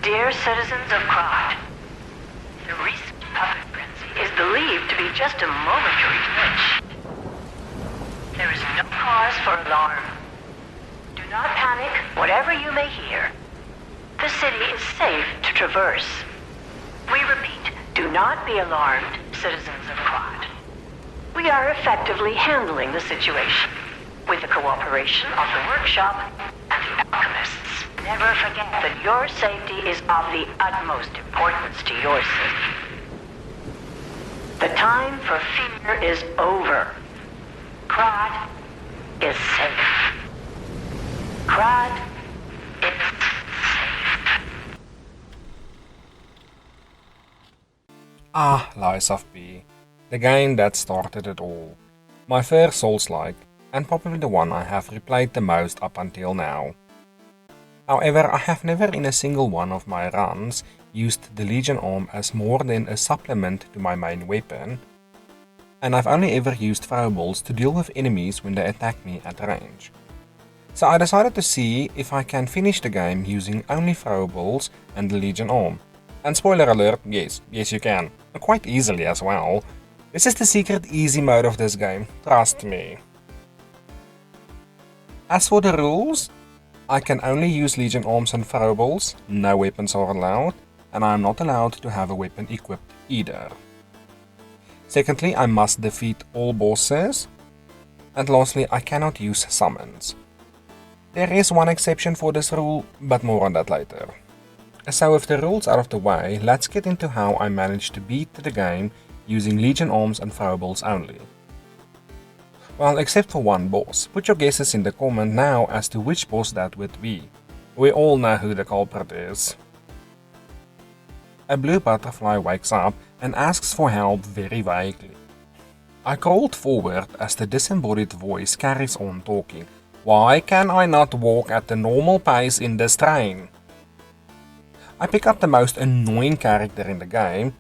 Dear citizens of Krot, the recent puppet frenzy is believed to be just a momentary glitch. There is no cause for alarm. Do not panic, whatever you may hear. The city is safe to traverse. We repeat, do not be alarmed, citizens of Krot. We are effectively handling the situation, with the cooperation of the workshop and the alchemists. Never forget that your safety is of the utmost importance to your city. The time for fear is over. Krot is safe. Krot is safe. Lies of P. The game that started it all. My first Souls-like, and probably the one I have replayed the most up until now. However, I have never in a single one of my runs used the Legion Arm as more than a supplement to my main weapon, and I've only ever used throwables to deal with enemies when they attack me at range. So I decided to see if I can finish the game using only throwables and the Legion Arm. And spoiler alert, yes you can, quite easily as well. This is the secret easy mode of this game, trust me. As for the rules, I can only use Legion Arms and Throwables, no weapons are allowed, and I am not allowed to have a weapon equipped either. Secondly, I must defeat all bosses, and lastly, I cannot use summons. There is one exception for this rule, but more on that later. So with the rules out of the way, let's get into how I managed to beat the game using Legion Arms and Throwables only. Well, except for one boss. Put your guesses in the comment now as to which boss that would be. We all know who the culprit is. A blue butterfly wakes up and asks for help very vaguely. I crawled forward as the disembodied voice carries on talking. Why can I not walk at the normal pace in this train? I pick up the most annoying character in the game,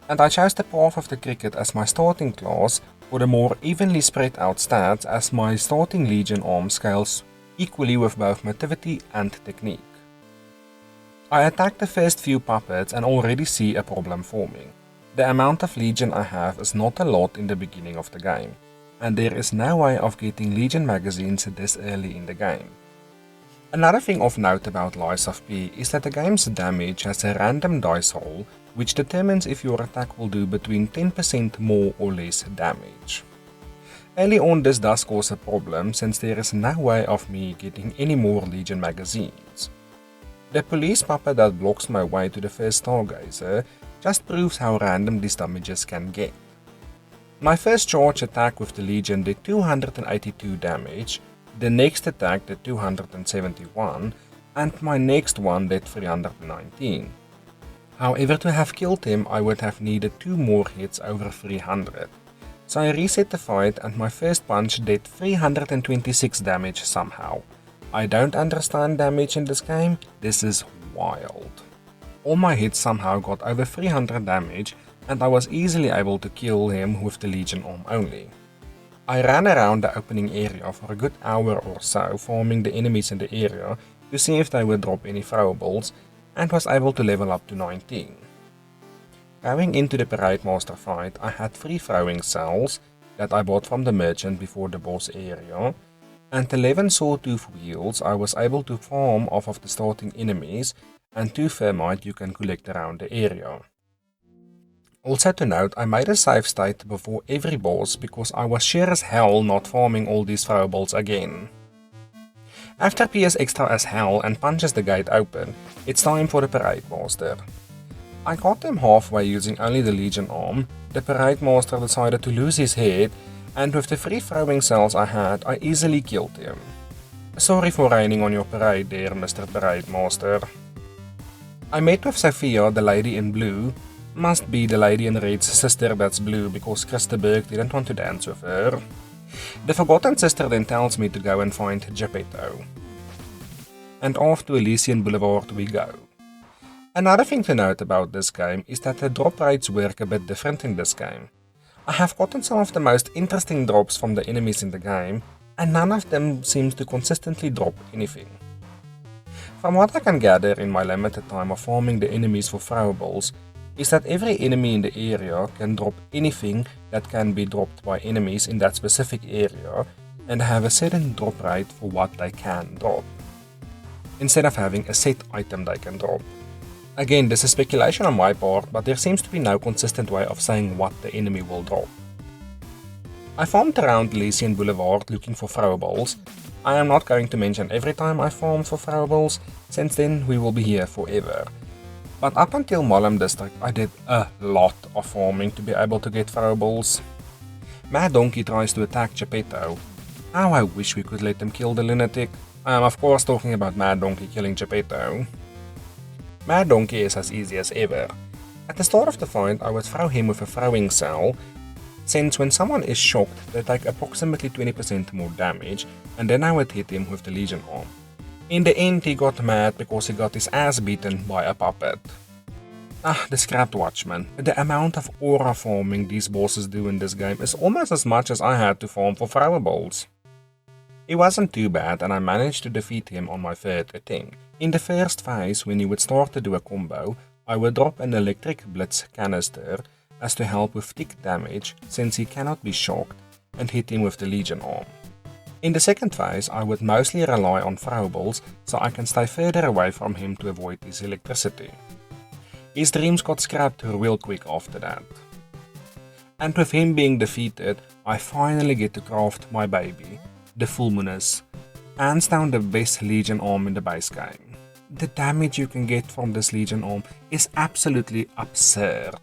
and I chose the Path of the Cricket as my starting class for the more evenly spread out stats, as my starting Legion Arm scales equally with both motivity and technique. I attack the first few puppets and already see a problem forming. The amount of Legion I have is not a lot in the beginning of the game, and there is no way of getting Legion magazines this early in the game. Another thing of note about Lies of P is that the game's damage has a random dice roll which determines if your attack will do between 10% more or less damage. Early on this does cause a problem since there is no way of me getting any more Legion magazines. The police puppet that blocks my way to the first Stargazer just proves how random these damages can get. My first charge attack with the Legion did 282 damage, the next attack did 271, and my next one did 319. However, to have killed him, I would have needed 2 more hits over 300. So I reset the fight and my first punch did 326 damage somehow. I don't understand damage in this game, this is wild. All my hits somehow got over 300 damage and I was easily able to kill him with the Legion Arm only. I ran around the opening area for a good hour or so, farming the enemies in the area to see if they would drop any throwables, and was able to level up to 19. Going into the Parade Master fight, I had 3 throwing cells that I bought from the merchant before the boss area, and 11 sawtooth wheels I was able to farm off of the starting enemies, and 2 thermite you can collect around the area. Also to note, I made a save state before every boss because I was sure as hell not farming all these throwables again. After P is extra as hell and punches the gate open, it's time for the Parade Master. I got him halfway using only the Legion Arm. The Parade Master decided to lose his head, and with the 3 throwing cells I had, I easily killed him. Sorry for raining on your parade there, Mr. Parade Master. I met with Sophia, the lady in blue. Must be the lady in red's sister that's blue because Christa Berg didn't want to dance with her. The Forgotten Sister then tells me to go and find Geppetto. And off to Elysian Boulevard we go. Another thing to note about this game is that the drop rates work a bit different in this game. I have gotten some of the most interesting drops from the enemies in the game, and none of them seems to consistently drop anything. From what I can gather in my limited time of farming the enemies for throwables, is that every enemy in the area can drop anything that can be dropped by enemies in that specific area and have a certain drop rate for what they can drop, instead of having a set item they can drop. Again, this is speculation on my part, but there seems to be no consistent way of saying what the enemy will drop. I farmed around Legion Boulevard looking for throwables. I am not going to mention every time I farmed for throwables, since then we will be here forever. But up until Mollem District, I did a lot of farming to be able to get throwables. Mad Donkey tries to attack Geppetto. How I wish we could let him kill the lunatic. I am of course talking about Mad Donkey killing Geppetto. Mad Donkey is as easy as ever. At the start of the fight, I would throw him with a throwing cell, since when someone is shocked, they take approximately 20% more damage, and then I would hit him with the Legion Arm. In the end, he got mad because he got his ass beaten by a puppet. The Scrapped Watchman. The amount of aura farming these bosses do in this game is almost as much as I had to farm for throwables. He wasn't too bad, and I managed to defeat him on my third attempt. In the first phase, when he would start to do a combo, I would drop an electric blitz canister as to help with tick damage, since he cannot be shocked, and hit him with the Legion Arm. In the second phase, I would mostly rely on throwables so I can stay further away from him to avoid his electricity. His dreams got scrapped real quick after that. And with him being defeated, I finally get to craft my baby, the Fulminous, hands down the best Legion Arm in the base game. The damage you can get from this Legion Arm is absolutely absurd.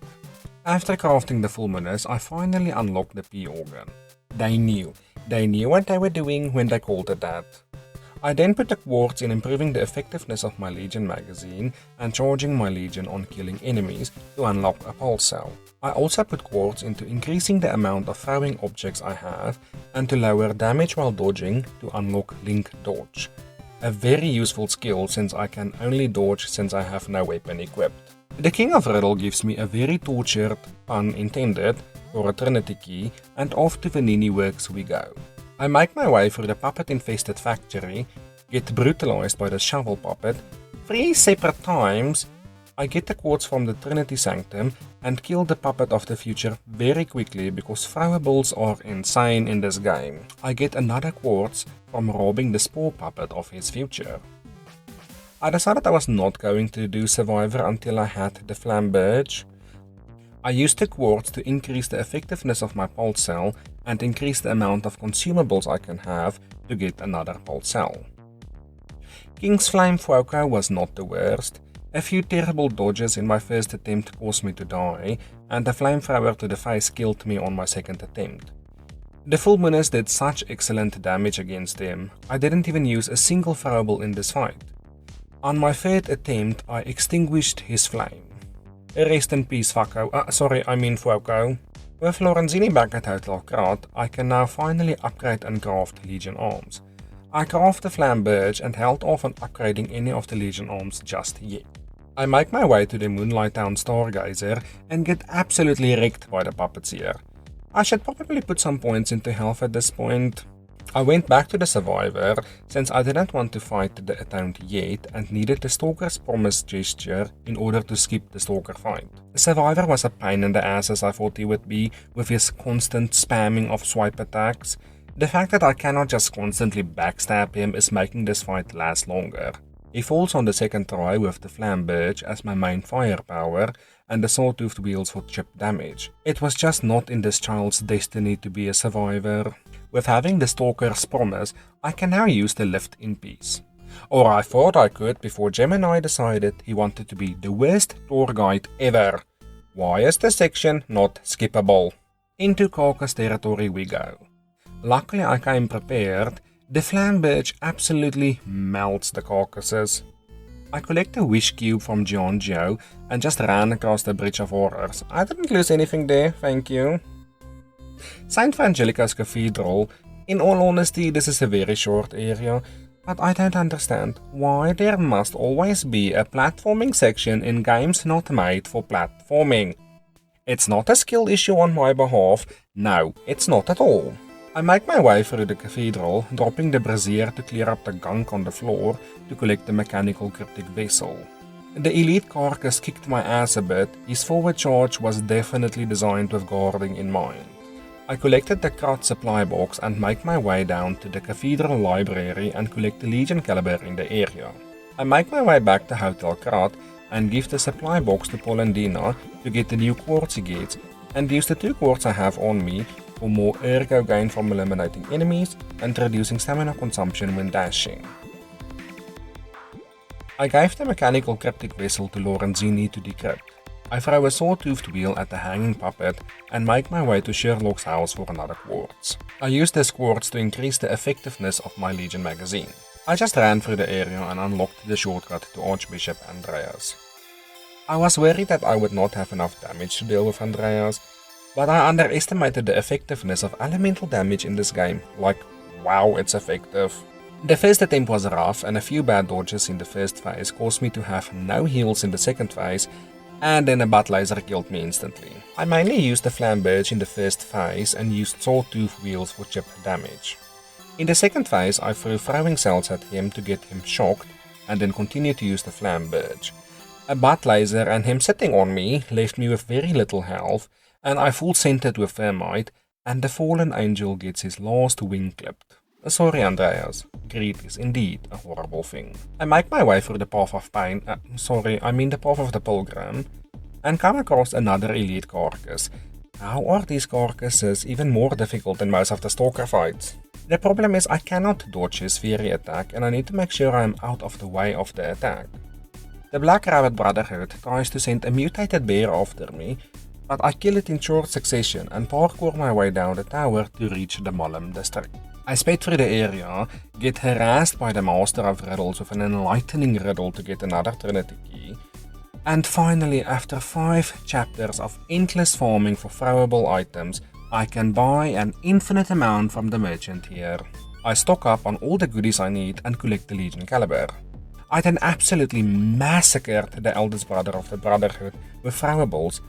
After crafting the Fulminous, I finally unlocked the P-Organ. They knew what they were doing when they called it that. I then put the quartz in improving the effectiveness of my Legion magazine and charging my Legion on killing enemies to unlock a pulse cell. I also put quartz into increasing the amount of throwing objects I have and to lower damage while dodging to unlock Link Dodge. A very useful skill since I can only dodge since I have no weapon equipped. The King of Riddle gives me a very tortured, pun intended, for a Trinity key, and off to Vanini Works we go. I make my way through the puppet-infested factory, get brutalized by the shovel puppet 3 separate times. I get the quartz from the Trinity Sanctum and kill the puppet of the future very quickly because throwables are insane in this game. I get another quartz from robbing the Spore puppet of his future. I decided I was not going to do Survivor until I had the Flamberge. I used the quartz to increase the effectiveness of my pulse cell and increase the amount of consumables I can have to get another pulse cell. King's Flame Foco was not the worst. A few terrible dodges in my first attempt caused me to die, and a flamethrower to the face killed me on my second attempt. The Fulminous did such excellent damage against him, I didn't even use a single throwable in this fight. On my third attempt, I extinguished his flame. Rest in peace, Foco. Foco. With Lorenzini back at Hotel Krat, I can now finally upgrade and craft Legion Arms. I craft the Flamberge and held off on upgrading any of the Legion Arms just yet. I make my way to the Moonlight Town Stargazer and get absolutely wrecked by the puppets here. I should probably put some points into health at this point. I went back to the Survivor since I didn't want to fight the Atoned yet and needed the Stalker's Promise gesture in order to skip the Stalker fight. The Survivor was a pain in the ass as I thought he would be with his constant spamming of swipe attacks. The fact that I cannot just constantly backstab him is making this fight last longer. He falls on the second try with the Flamberge as my main firepower and the Sawtoothed Wheels for chip damage. It was just not in this child's destiny to be a survivor. With having the Stalker's Promise, I can now use the Lift in peace. Or I thought I could before Gemini decided he wanted to be the worst tour guide ever. Why is this section not skippable? Into Carcass territory we go. Luckily I came prepared. The Flamberge absolutely melts the carcasses. I collect a wish cube from John Joe and just ran across the Bridge of Horrors. I didn't lose anything there, thank you. St. Angelica's Cathedral. In all honesty, this is a very short area, but I don't understand why there must always be a platforming section in games not made for platforming. It's not a skill issue on my behalf. No, it's not at all. I make my way through the cathedral, dropping the brazier to clear up the gunk on the floor to collect the mechanical cryptic vessel. The elite carcass kicked my ass a bit. His forward charge was definitely designed with guarding in mind. I collected the Krat supply box and make my way down to the cathedral library and collect the Legion caliber in the area. I make my way back to Hotel Krat and give the supply box to Polendina to get the new quartz he gets, and use the 2 quartz I have on me for more ergo gain from eliminating enemies and reducing stamina consumption when dashing. I gave the mechanical cryptic vessel to Lorenzini to decrypt. I throw a sawtoothed wheel at the hanging puppet and make my way to Sherlock's house for another quartz. I use this quartz to increase the effectiveness of my Legion magazine. I just ran through the area and unlocked the shortcut to Archbishop Andreas. I was worried that I would not have enough damage to deal with Andreas, but I underestimated the effectiveness of elemental damage in this game. Like, wow, it's effective. The first attempt was rough, and a few bad dodges in the first phase caused me to have no heals in the second phase, and then a butt laser killed me instantly. I mainly used the flamberge in the first phase and used sawtooth wheels for chip damage. In the second phase, I threw throwing cells at him to get him shocked, and then continued to use the flamberge. A butt laser and him sitting on me left me with very little health, and I full centered with thermite, and the fallen angel gets his last wing clipped. Sorry, Andreas. Greed is indeed a horrible thing. I make my way through the Path of Pain, the Path of the Pilgrim, and come across another elite carcass. How are these carcasses even more difficult than most of the stalker fights? The problem is I cannot dodge his fiery attack, and I need to make sure I am out of the way of the attack. The Black Rabbit Brotherhood tries to send a mutated bear after me, but I kill it in short succession and parkour my way down the tower to reach the Mollem district. I sped through the area, get harassed by the Master of Riddles with an enlightening riddle to get another Trinity key, and finally, after 5 chapters of endless farming for throwable items, I can buy an infinite amount from the merchant here. I stock up on all the goodies I need and collect the Legion caliber. I then absolutely massacred the eldest brother of the Brotherhood with throwables.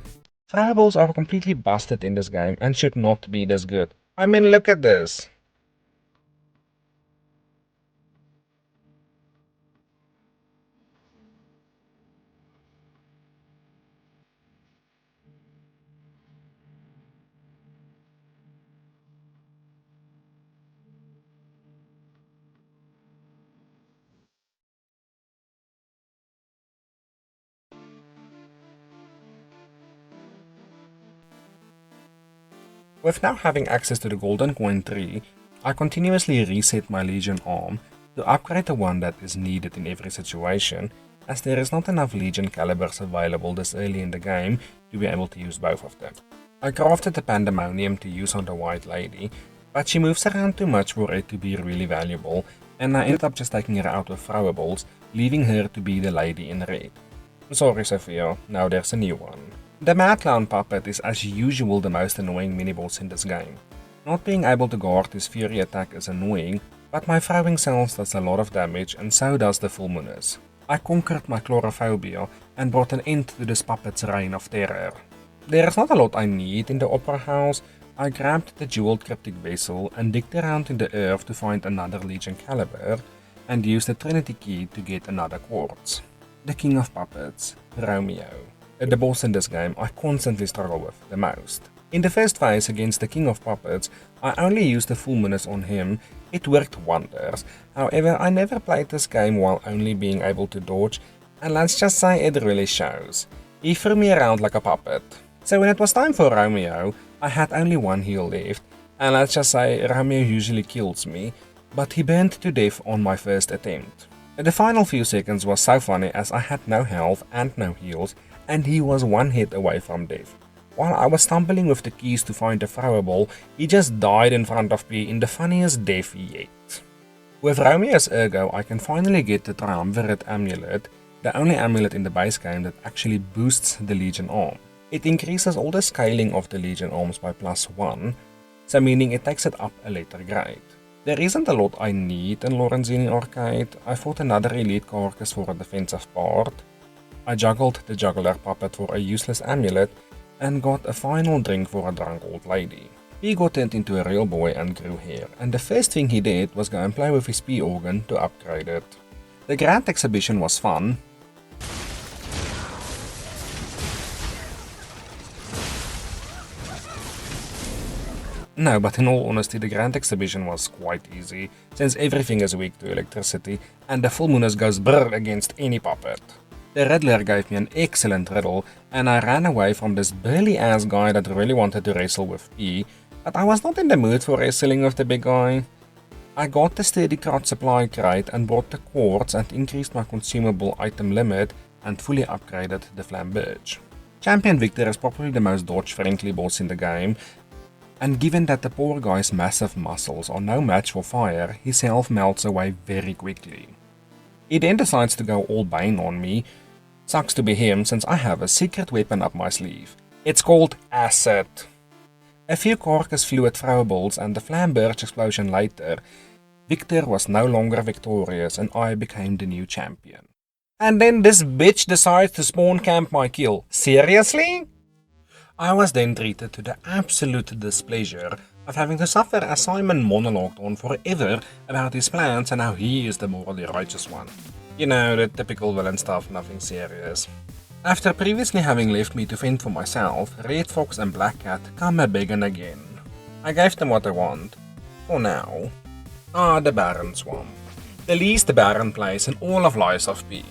Throwables are completely busted in this game and should not be this good. I mean, look at this. With now having access to the golden coin tree, I continuously reset my Legion arm to upgrade the one that is needed in every situation, as there is not enough Legion calibers available this early in the game to be able to use both of them. I crafted the Pandemonium to use on the White Lady, but she moves around too much for it to be really valuable, and I ended up just taking her out with throwables, leaving her to be the lady in red. Sorry Sophia, now there's a new one. The Mad Clown puppet is as usual the most annoying mini-boss in this game. Not being able to guard his fury attack is annoying, but my throwing cells does a lot of damage and so does the Fulminous. I conquered my chlorophobia and brought an end to this puppet's reign of terror. There is not a lot I need in the Opera House. I grabbed the jeweled cryptic vessel and digged around in the earth to find another Legion caliber and used the Trinity key to get another quartz. The King of Puppets, Romeo. The boss in this game I constantly struggle with the most. In the first phase against the King of Puppets, I only used the Fulminous on him. It worked wonders. However, I never played this game while only being able to dodge, and let's just say it really shows. He threw me around like a puppet. So when it was time for Romeo, I had only 1 heal left, and let's just say Romeo usually kills me, but he burned to death on my first attempt. The final few seconds was so funny as I had no health and no heals, and he was 1 hit away from death. While I was stumbling with the keys to find a throwable, he just died in front of me in the funniest death yet. With Romeo's Ergo, I can finally get the Triumvirate Amulet, the only amulet in the base game that actually boosts the Legion arm. It increases all the scaling of the Legion arms by +1, so meaning it takes it up a letter grade. There isn't a lot I need in Lorenzini Arcade. I fought another elite carcass for a defensive part. I juggled the juggler puppet for a useless amulet and got a final drink for a drunk old lady. P got turned into a real boy and grew hair, and the first thing he did was go and play with his P organ to upgrade it. The grand exhibition was fun. No, but in all honesty, the grand exhibition was quite easy, since everything is weak to electricity, and the full moonus goes brrr against any puppet. The Riddler gave me an excellent riddle, and I ran away from this burly-ass guy that really wanted to wrestle with P, but I was not in the mood for wrestling with the big guy. I got the sturdy crot supply crate and bought the quartz and increased my consumable item limit and fully upgraded the Flamberge. Champion Victor is probably the most dodge-friendly boss in the game, and given that the poor guy's massive muscles are no match for fire, his health melts away very quickly. He then decides to go all Bane on me. Sucks to be him since I have a secret weapon up my sleeve. It's called Acid. A few carcass fluid throwables and the Flamberge explosion later, Victor was no longer victorious and I became the new champion. And then this bitch decides to spawn camp my kill. Seriously? I was then treated to the absolute displeasure of having to suffer as Simon monologued on forever about his plans and how he is the morally righteous one. You know, the typical villain stuff, nothing serious. After previously having left me to fend for myself, Red Fox and Black Cat come a-begging again. I gave them what they want. For now. The Barren Swamp. The least barren place in all of Lies of P.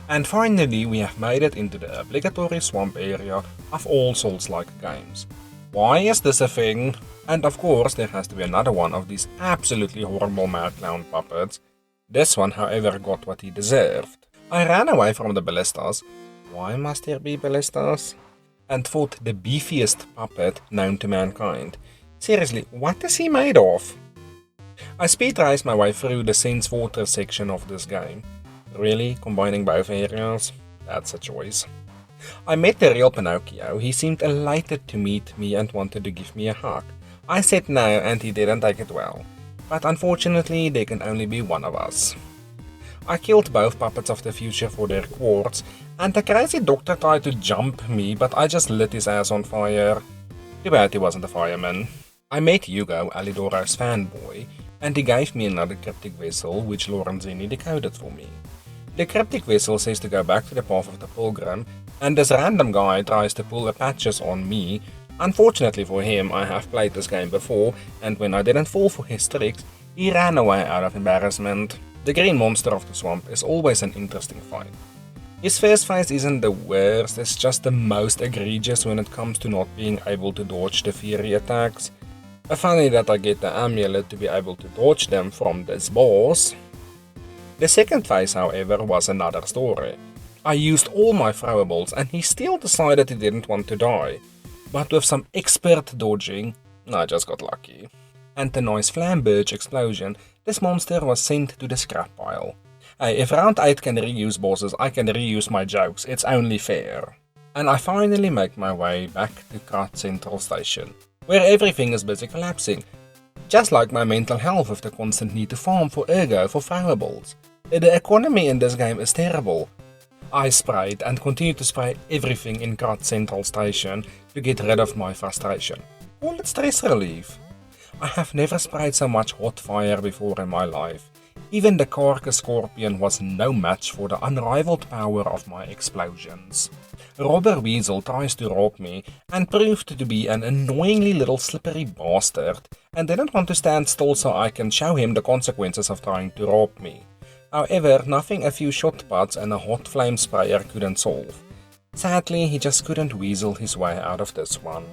And finally we have made it into the obligatory swamp area of all Souls-like games. Why is this a thing? And of course there has to be another one of these absolutely horrible mad clown puppets. This one, however, got what he deserved. I ran away from the ballistas. Why must there be ballistas? And fought the beefiest puppet known to mankind. Seriously, what is he made of? I speed raced my way through the Sense Water section of this game. Really? Combining both areas? That's a choice. I met the real Pinocchio. He seemed elated to meet me and wanted to give me a hug. I said no and he didn't take it well. But unfortunately there can only be one of us. I killed both puppets of the future for their quartz, and the crazy doctor tried to jump me, but I just lit his ass on fire. Too bad he wasn't a fireman. I met Hugo, Alidoro's fanboy, and he gave me another cryptic vessel which Lorenzini decoded for me. The cryptic vessel says to go back to the path of the pilgrim, and this random guy tries to pull the patches on me. Unfortunately for him, I have played this game before, and when I didn't fall for his tricks, he ran away out of embarrassment. The green monster of the swamp is always an interesting fight. His first phase isn't the worst, it's just the most egregious when it comes to not being able to dodge the fiery attacks. Funny that I get the amulet to be able to dodge them from this boss. The second phase, however, was another story. I used all my throwables and he still decided he didn't want to die. But with some expert dodging, I just got lucky. And the nice Flamberge explosion, this monster was sent to the scrap pile. Hey, if round 8 can reuse bosses, I can reuse my jokes, it's only fair. And I finally make my way back to Krat Central Station, where everything is busy collapsing. Just like my mental health with the constant need to farm for ergo for throwables. The economy in this game is terrible. I sprayed and continue to spray everything in Krat Central Station to get rid of my frustration. Call it stress relief. I have never sprayed so much hot fire before in my life. Even the Carcass Scorpion was no match for the unrivaled power of my explosions. Robber Weasel tries to rob me and proved to be an annoyingly little slippery bastard and didn't want to stand still so I can show him the consequences of trying to rob me. However, nothing a few shot pots and a hot flame sprayer couldn't solve. Sadly, he just couldn't weasel his way out of this one.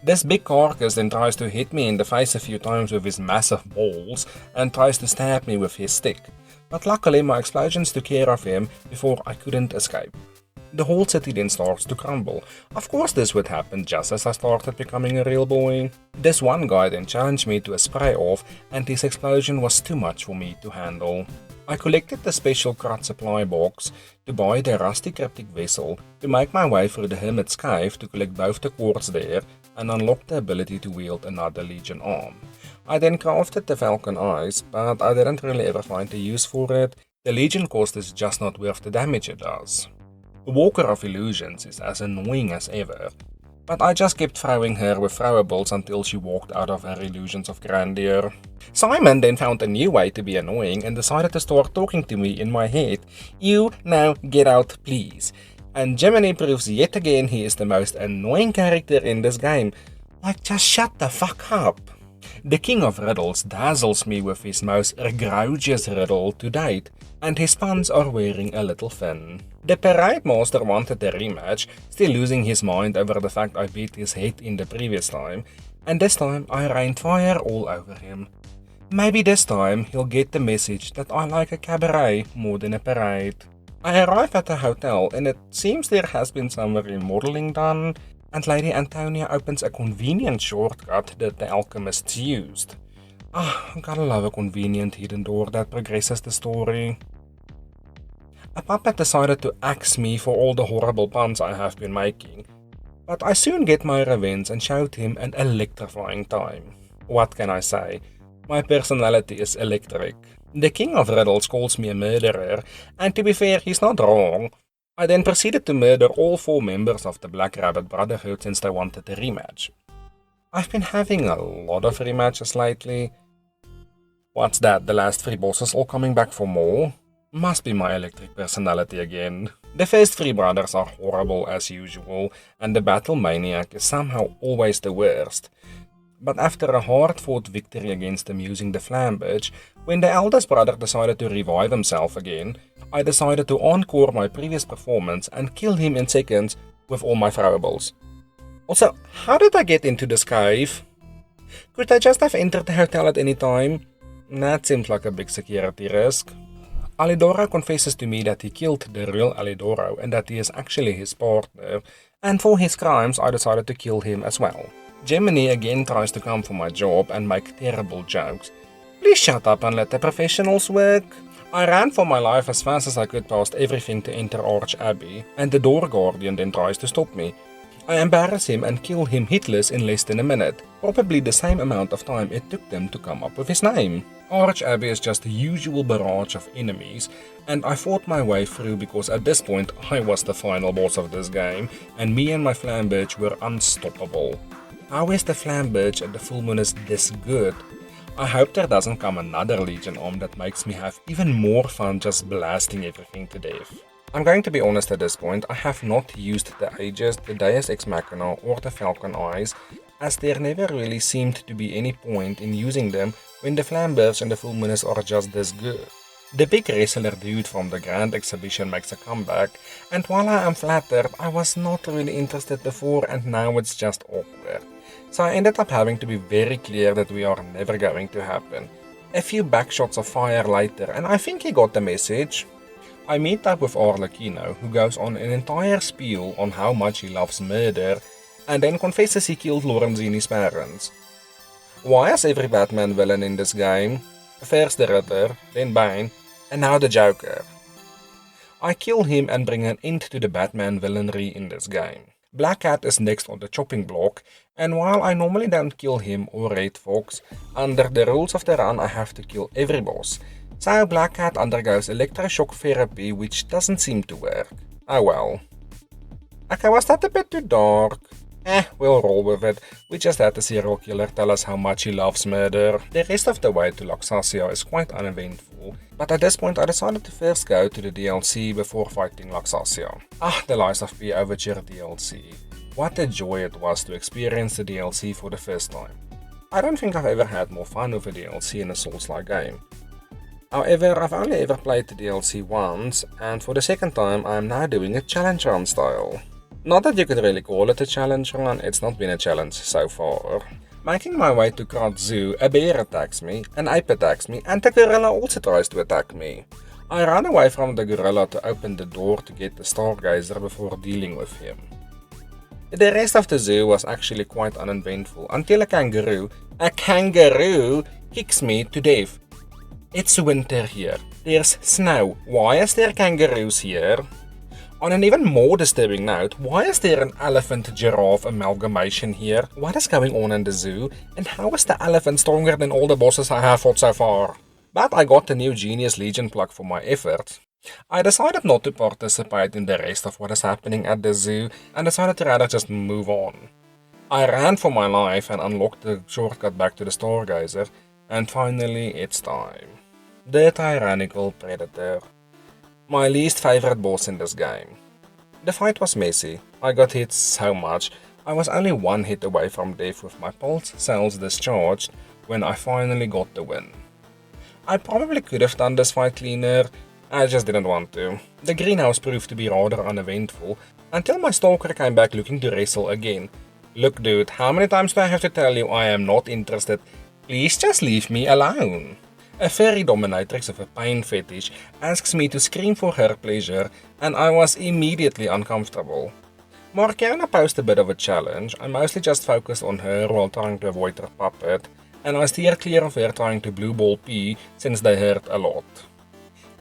This big carcass then tries to hit me in the face a few times with his massive balls and tries to stab me with his stick, but luckily my explosions took care of him before I couldn't escape. The whole city then starts to crumble. Of course this would happen just as I started becoming a real boy. This one guy then challenged me to a spray off and his explosion was too much for me to handle. I collected the special Krat supply box to buy the rusty cryptic vessel to make my way through the Hermit's Cave to collect both the quartz there and unlock the ability to wield another Legion arm. I then crafted the Falcon Eyes, but I didn't really ever find a use for it. The Legion cost is just not worth the damage it does. The Walker of Illusions is as annoying as ever. but I just kept throwing her with throwables until she walked out of her illusions of grandeur. Simon then found a new way to be annoying and decided to start talking to me in my head. "You now get out, please." And Gemini proves yet again he is the most annoying character in this game. Like, just shut the fuck up. The King of Riddles dazzles me with his most egregious riddle to date, and his puns are wearing a little thin. The Parade Master wanted a rematch, still losing his mind over the fact I beat his head in the previous time, and this time I rained fire all over him. Maybe this time he'll get the message that I like a cabaret more than a parade. I arrive at the hotel and it seems there has been some remodeling done, and Lady Antonia opens a convenient shortcut that the alchemists used. Gotta love a convenient hidden door that progresses the story. A puppet decided to axe me for all the horrible puns I have been making, but I soon get my revenge and showed him an electrifying time. What can I say? My personality is electric. The King of Riddles calls me a murderer, and to be fair, he's not wrong. I then proceeded to murder all 4 members of the Black Rabbit Brotherhood since they wanted a rematch. I've been having a lot of rematches lately. What's that, the last 3 bosses all coming back for more? Must be my electric personality again. The first 3 brothers are horrible as usual, and the Battle Maniac is somehow always the worst. But after a hard-fought victory against them using the Flamberge, when the eldest brother decided to revive himself again, I decided to encore my previous performance and kill him in seconds with all my throwables. Also, how did I get into this cave? Could I just have entered the hotel at any time? That seems like a big security risk. Alidoro confesses to me that he killed the real Alidoro and that he is actually his partner, and for his crimes I decided to kill him as well. Gemini again tries to come for my job and make terrible jokes. Please shut up and let the professionals work. I ran for my life as fast as I could past everything to enter Arch Abbey, and the door guardian then tries to stop me. I embarrass him and kill him hitless in less than a minute, probably the same amount of time it took them to come up with his name. Arch Abbey is just the usual barrage of enemies, and I fought my way through because at this point I was the final boss of this game, and me and my Flamberge were unstoppable. How is the Flamberge at the full moon is this good? I hope there doesn't come another Legion arm that makes me have even more fun just blasting everything to death. I'm going to be honest at this point, I have not used the Aegis, the Deus Ex Machina or the Falcon Eyes, as there never really seemed to be any point in using them when the Flamberge and the Full Moon are just this good. The big wrestler dude from the Grand Exhibition makes a comeback, and while I am flattered, I was not really interested before and now it's just awkward. So I ended up having to be very clear that we are never going to happen. A few backshots of fire later and I think he got the message. I meet up with Arlecchino, who goes on an entire spiel on how much he loves murder, and then confesses he killed Lorenzini's parents. Why is every Batman villain in this game? First the Riddler, then Bane, and now the Joker. I kill him and bring an end to the Batman villainry in this game. Black Cat is next on the chopping block, and while I normally don't kill him or Red Fox, under the rules of the run I have to kill every boss. So Black Cat undergoes electroshock therapy, which doesn't seem to work. Oh well. Okay, was that a bit too dark? We'll roll with it. We just had the serial killer tell us how much he loves murder. The rest of the way to Luxasia is quite uneventful, but at this point I decided to first go to the DLC before fighting Luxasia. The Lies of P Overture DLC. What a joy it was to experience the DLC for the first time. I don't think I've ever had more fun with a DLC in a Souls-like game. However, I've only ever played the DLC once, and for the second time I am now doing a challenge run style. Not that you could really call it a challenge run, it's not been a challenge so far. Making my way to Krat Zoo, a bear attacks me, an ape attacks me, and the gorilla also tries to attack me. I run away from the gorilla to open the door to get the Stargazer before dealing with him. The rest of the zoo was actually quite uneventful until a kangaroo kicks me to death. It's winter here. There's snow. Why is there kangaroos here? On an even more disturbing note, why is there an elephant-giraffe amalgamation here? What is going on in the zoo? And how is the elephant stronger than all the bosses I have fought so far? But I got the new Genius Legion plug for my effort. I decided not to participate in the rest of what is happening at the zoo and decided to rather just move on. I ran for my life and unlocked the shortcut back to the Stargazer, and finally it's time. The Tyrannical Predator. My least favorite boss in this game. The fight was messy. I got hit so much. I was only one hit away from death with my pulse cells discharged when I finally got the win. I probably could have done this fight cleaner, I just didn't want to. The greenhouse proved to be rather uneventful until my stalker came back looking to wrestle again. Look dude, how many times do I have to tell you I am not interested? Please just leave me alone. A fairy dominatrix of a pain fetish asks me to scream for her pleasure, and I was immediately uncomfortable. Marciana posed a bit of a challenge. I mostly just focused on her while trying to avoid her puppet, and I steered clear of her trying to blue ball P since they hurt a lot.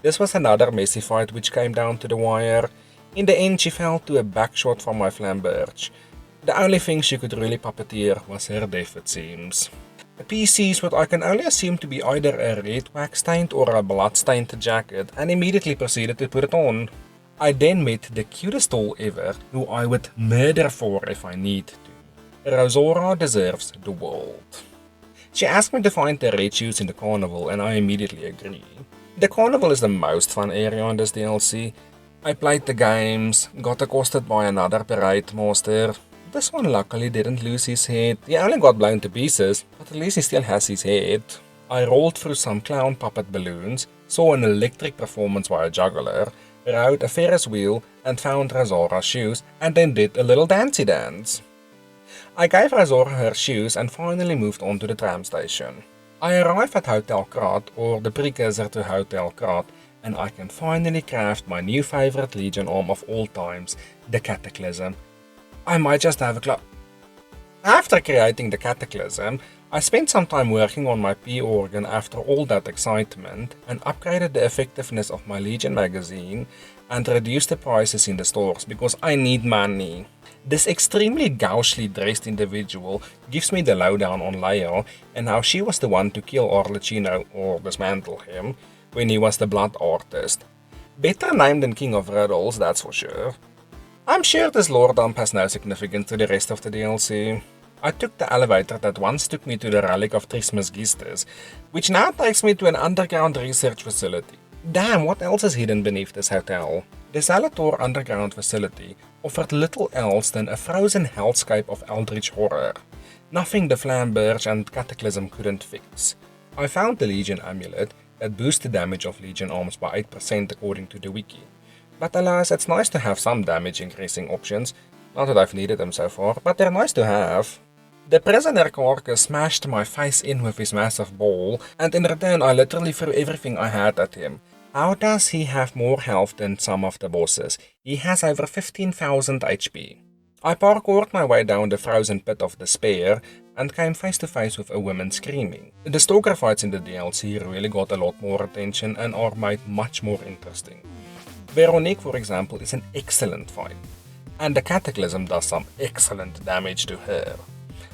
This was another messy fight which came down to the wire. In the end she fell to a backshot from my flamberge. The only thing she could really puppeteer was her death it seems. The P sees what I can only assume to be either a red wax-stained or a blood-stained jacket and immediately proceeded to put it on. I then met the cutest doll ever, who I would murder for if I need to. Rosora deserves the world. She asked me to find the red shoes in the carnival and I immediately agree. The carnival is the most fun area in this DLC. I played the games, got accosted by another parade master. This one luckily didn't lose his head. He only got blown to pieces, but at least he still has his head. I rolled through some clown puppet balloons, saw an electric performance by a juggler, rode a Ferris wheel and found Razora's shoes and then did a little dancey dance. I gave Razora her shoes and finally moved on to the tram station. I arrive at Hotel Krat, or the precursor to Hotel Krat, and I can finally craft my new favorite Legion arm of all times, the Cataclysm. I might just have a club. After creating the Cataclysm, I spent some time working on my P organ after all that excitement and upgraded the effectiveness of my Legion magazine and reduced the prices in the stores because I need money. This extremely gauchely dressed individual gives me the lowdown on Leia and how she was the one to kill Arlecchino or dismantle him when he was the blood artist. Better name than King of Riddles, that's for sure. I'm sure this lore dump has no significance to the rest of the DLC. I took the elevator that once took me to the relic of Trismegistus, which now takes me to an underground research facility. Damn, what else is hidden beneath this hotel? The Zalator underground facility offered little else than a frozen hellscape of eldritch horror. Nothing the Flamberge and Cataclysm couldn't fix. I found the Legion amulet that boosts the damage of Legion arms by 8% according to the wiki. But alas, it's nice to have some damage increasing options. Not that I've needed them so far, but they're nice to have. The prisoner Carcass smashed my face in with his massive ball, and in return I literally threw everything I had at him. How does he have more health than some of the bosses? He has over 15,000 HP. I parkoured my way down the frozen pit of despair and came face to face with a woman screaming. The stalker fights in the DLC really got a lot more attention and are made much more interesting. Veronique, for example, is an excellent fight, and the Cataclysm does some excellent damage to her.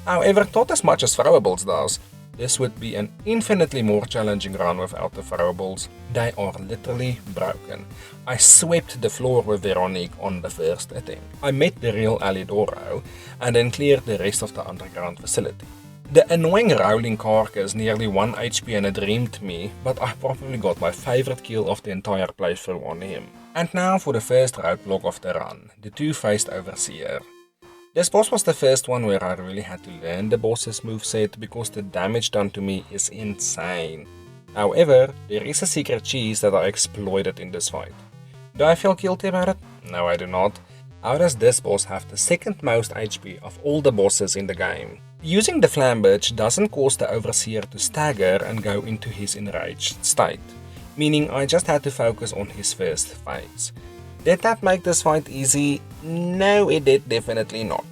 However, not as much as Throwables does. This would be an infinitely more challenging run without the Throwables. They are literally broken. I swept the floor with Veronique on the first attempt. I met the real Alidoro and then cleared the rest of the underground facility. The annoying Rowling Carcass nearly 1 HP and it dreamed me, but I probably got my favorite kill of the entire playthrough on him. And now for the first roadblock of the run, the two-faced Overseer. This boss was the first one where I really had to learn the boss's moveset because the damage done to me is insane. However, there is a secret cheese that I exploited in this fight. Do I feel guilty about it? No, I do not. How does this boss have the second most HP of all the bosses in the game? Using the Flamberge doesn't cause the Overseer to stagger and go into his enraged state, meaning I just had to focus on his first phase. Did that make this fight easy? No, it did definitely not.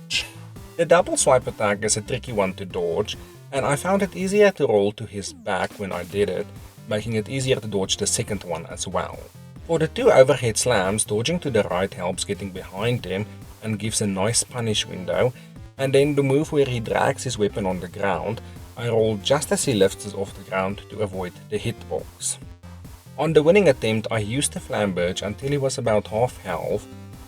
The double swipe attack is a tricky one to dodge, and I found it easier to roll to his back when I did it, making it easier to dodge the second one as well. For the two overhead slams, dodging to the right helps getting behind him and gives a nice punish window, and then the move where he drags his weapon on the ground, I roll just as he lifts it off the ground to avoid the hitbox. On the winning attempt, I used the Flamberge until he was about half health,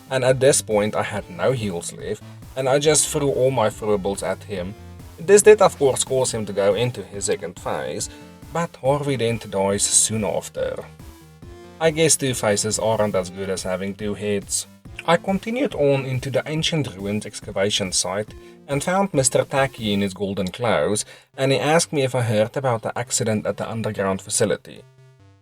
and at this point I had no heals left, and I just threw all my throwables at him. This did of course cause him to go into his second phase, but Harvey Dent dies soon after. I guess two faces aren't as good as having two heads. I continued on into the ancient ruins excavation site and found Mr. Tacky in his golden clothes, and he asked me if I heard about the accident at the underground facility.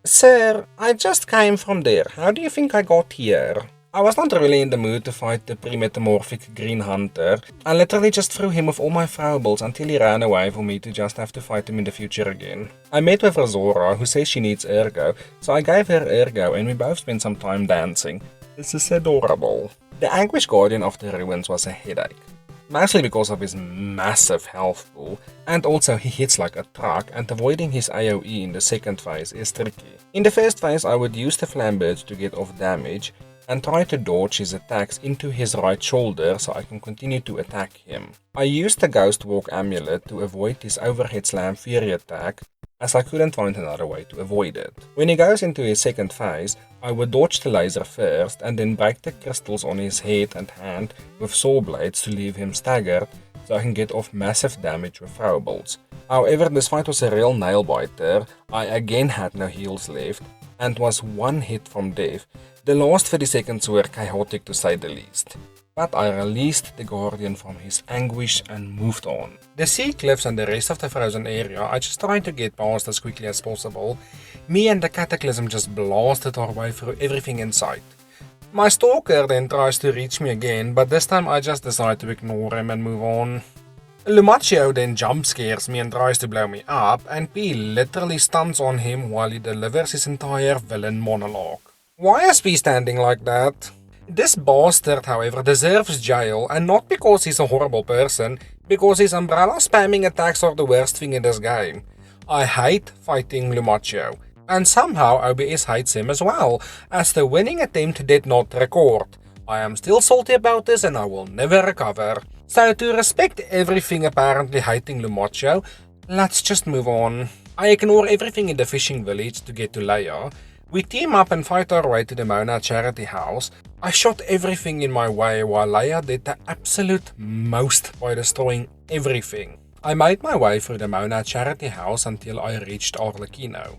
Sir, I just came from there. How do you think I got here? I was not really in the mood to fight the pre-metamorphic Green Hunter. I literally just threw him with all my throwables until he ran away for me to just have to fight him in the future again. I met with Razora, who says she needs Ergo, so I gave her Ergo and we both spent some time dancing. This is adorable. The Anguish Guardian of the Ruins was a headache. Mostly because of his massive health pool, and also he hits like a truck, and avoiding his AoE in the second phase is tricky. In the first phase I would use the Flamberge to get off damage, and try to dodge his attacks into his right shoulder so I can continue to attack him. I used the Ghost Walk amulet to avoid his overhead slam fury attack, as I couldn't find another way to avoid it. When he goes into his second phase, I would dodge the laser first and then break the crystals on his head and hand with saw blades to leave him staggered so I can get off massive damage with throwables. However, this fight was a real nail biter. I again had no heals left and was one hit from death. The last 30 seconds were chaotic to say the least. But I released the Guardian from his anguish and moved on. The sea cliffs and the rest of the frozen area I just tried to get past as quickly as possible. Me and the Cataclysm just blasted our way through everything in sight. My stalker then tries to reach me again, but this time I just decide to ignore him and move on. Lumaccio then jump scares me and tries to blow me up, and P literally stuns on him while he delivers his entire villain monologue. Why is P standing like that? This bastard, however, deserves jail, and not because he's a horrible person, because his umbrella spamming attacks are the worst thing in this game. I hate fighting Lumaccio, and somehow OBS hates him as well, as the winning attempt did not record. I am still salty about this and I will never recover. So to respect everything apparently hating Lumaccio, let's just move on. I ignore everything in the fishing village to get to Leia. We team up and fight our way to the Mona charity house. I shot everything in my way while Leia did the absolute most by destroying everything. I made my way through the Mona charity house until I reached Arlecchino.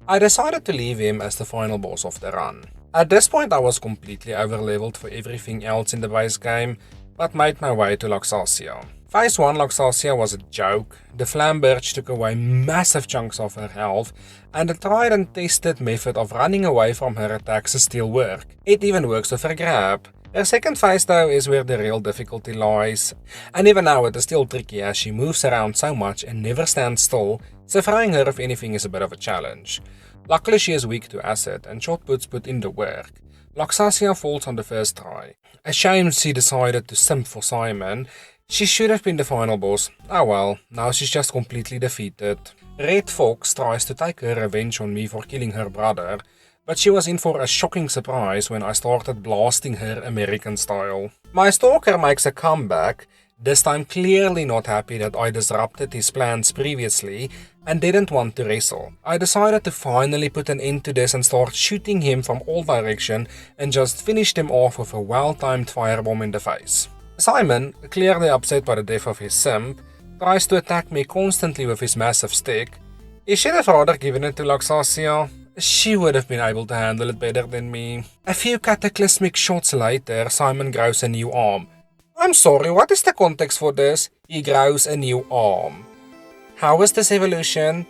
I decided to leave him as the final boss of the run. At this point I was completely overleveled for everything else in the base game, but made my way to Luxasia. Phase 1 Luxasia was a joke. The Flamberge took away massive chunks of her health, and the tried and tested method of running away from her attacks still works. It even works with her grab. Her second phase though is where the real difficulty lies, and even now it is still tricky as she moves around so much and never stands still, so throwing her if anything is a bit of a challenge. Luckily she is weak to acid, and shot puts put in the work. Luxasia falls on the first try. A shame she decided to simp for Simon. She should have been the final boss. Oh well, now she's just completely defeated. Red Fox tries to take her revenge on me for killing her brother, but she was in for a shocking surprise when I started blasting her American style. My stalker makes a comeback, this time clearly not happy that I disrupted his plans previously and didn't want to wrestle. I decided to finally put an end to this and start shooting him from all directions and just finished him off with a well-timed firebomb in the face. Simon, clearly upset by the death of his simp, tries to attack me constantly with his massive stick. He should have rather given it to Luxasia. She would have been able to handle it better than me. A few cataclysmic shots later, Simon grows a new arm. I'm sorry, what is the context for this? He grows a new arm. How is this evolution?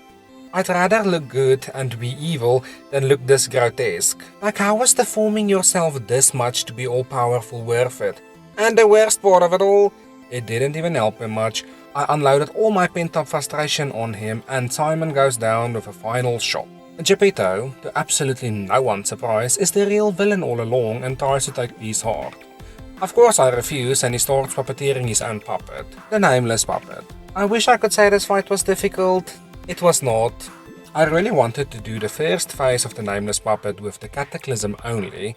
I'd rather look good and be evil than look this grotesque. Like, how is deforming yourself this much to be all-powerful worth it? And the worst part of it all, it didn't even help him much. I unloaded all my pent-up frustration on him and Simon goes down with a final shot. Geppetto, to absolutely no one's surprise, is the real villain all along and tries to take Peace heart. Of course I refuse and he starts puppeteering his own puppet, the nameless puppet. I wish I could say this fight was difficult. It was not. I really wanted to do the first phase of the nameless puppet with the Cataclysm only,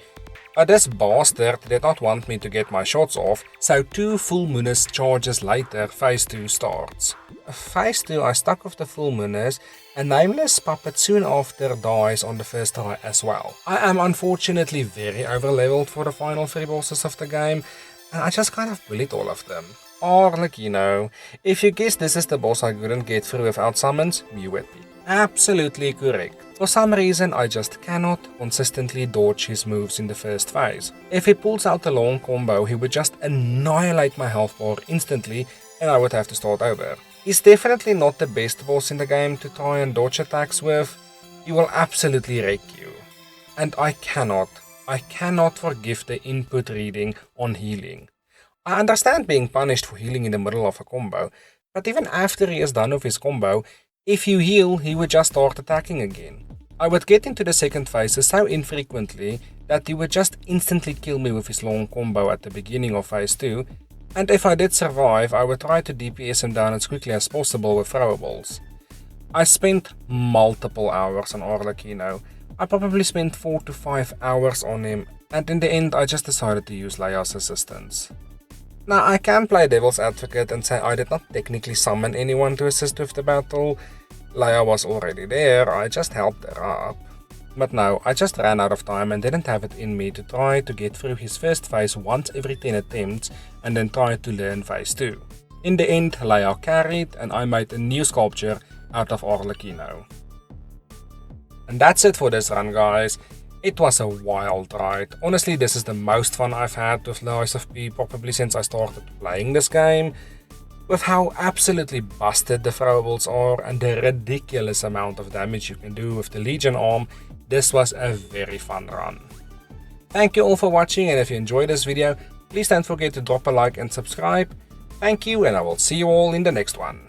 But this bastard did not want me to get my shots off, so 2 full mooners charges later, phase 2 starts. Phase 2 I stuck with the full mooners, a nameless puppet soon after dies on the first try as well. I am unfortunately very overleveled for the final 3 bosses of the game, and I just kind of bullied all of them. Arlecchino. If you guess this is the boss I couldn't get through without summons, you would be absolutely correct. For some reason I just cannot consistently dodge his moves in the first phase. If he pulls out a long combo, he would just annihilate my health bar instantly and I would have to start over. He's definitely not the best boss in the game to try and dodge attacks with. He will absolutely wreck you. And I cannot forgive the input reading on healing. I understand being punished for healing in the middle of a combo, but even after he is done with his combo, if you heal, he would just start attacking again. I would get into the second phases so infrequently that he would just instantly kill me with his long combo at the beginning of phase 2, and if I did survive, I would try to DPS him down as quickly as possible with throwables. I spent multiple hours on Arlecchino. I probably spent 4 to 5 hours on him, and in the end I just decided to use Leia's assistance. Now I can play devil's advocate and say I did not technically summon anyone to assist with the battle. Leia was already there, I just helped her up. But no, I just ran out of time and didn't have it in me to try to get through his first phase once every 10 attempts and then try to learn phase 2. In the end, Leia carried and I made a new sculpture out of Arlecchino. And that's it for this run, guys. It was a wild ride. Honestly, this is the most fun I've had with Lies of P probably since I started playing this game. With how absolutely busted the throwables are and the ridiculous amount of damage you can do with the Legion arm, this was a very fun run. Thank you all for watching, and if you enjoyed this video, please don't forget to drop a like and subscribe. Thank you, and I will see you all in the next one.